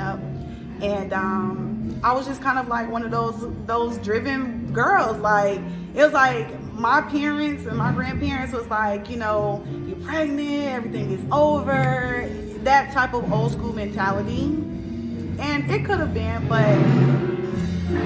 up. And I was just kind of like one of those driven girls. Like, it was like my parents and my grandparents was like, you're pregnant, everything is over, that type of old school mentality. And it could have been, but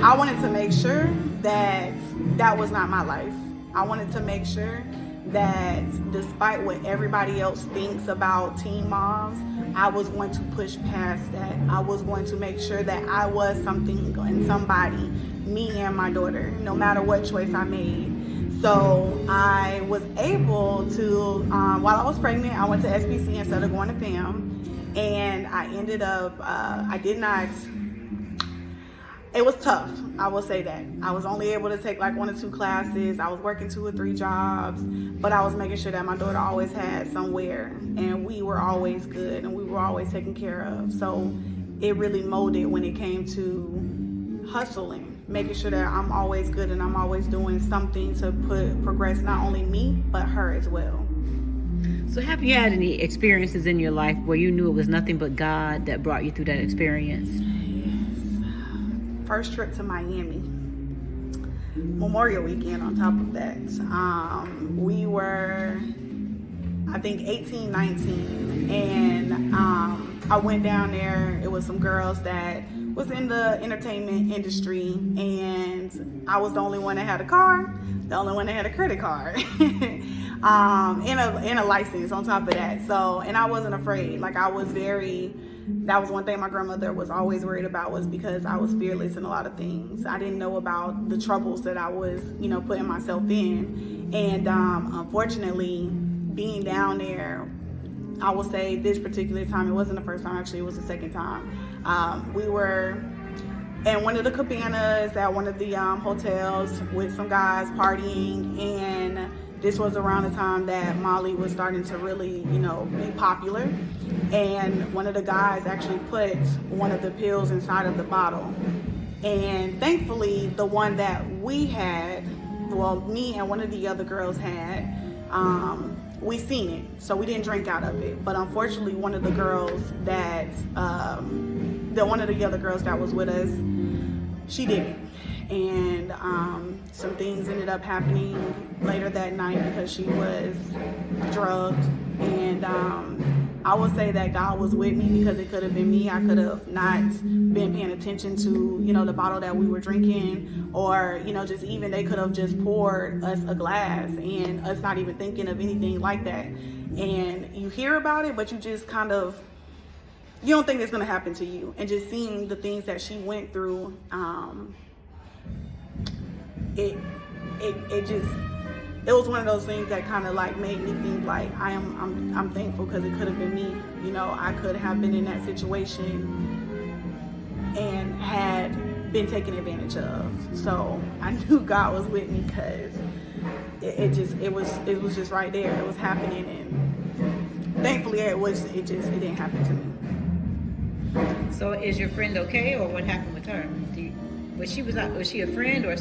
I wanted to make sure that that was not my life. I wanted to make sure that despite what everybody else thinks about teen moms, I was going to push past that. I was going to make sure that I was something and somebody, me and my daughter, no matter what choice I made. So I was able to, while I was pregnant, I went to SBC instead of going to FAM. And I ended up, it was tough, I will say that. I was only able to take like 1 or 2 classes. I was working 2 or 3 jobs, but I was making sure that my daughter always had somewhere, and we were always good, and we were always taken care of. So it really molded when it came to hustling, making sure that I'm always good and I'm always doing something to progress not only me, but her as well. So have you had any experiences in your life where you knew it was nothing but God that brought you through that experience? First trip to Miami, Memorial Weekend on top of that. We were, I think, 18, 19, and I went down there. It was some girls that was in the entertainment industry, and I was the only one that had a car, the only one that had a credit card, and a license on top of that. So, and I wasn't afraid. Like, that was one thing my grandmother was always worried about, was because I was fearless in a lot of things. I didn't know about the troubles that I was, putting myself in. And unfortunately, being down there, I will say this particular time, it wasn't the first time, actually, it was the second time. We were in one of the cabanas at one of the hotels with some guys partying, and this was around the time that Molly was starting to really, be popular. And one of the guys actually put one of the pills inside of the bottle. And thankfully, the one that we had, well, me and one of the other girls had, we seen it, so we didn't drink out of it. But unfortunately, one of the girls that, one of the other girls that was with us, she didn't. And some things ended up happening later that night because she was drugged. And I would say that God was with me, because it could have been me. I could have not been paying attention to, the bottle that we were drinking, or, just even they could have just poured us a glass and us not even thinking of anything like that. And you hear about it, but you just kind of, you don't think it's going to happen to you. And just seeing the things that she went through, it was one of those things that kind of like made me think like I'm thankful, because it could have been me. I could have been in that situation and had been taken advantage of. So I knew God was with me, because it was just right there. It was happening, and thankfully it didn't happen to me. So is your friend okay, or what happened with her? Was she a friend or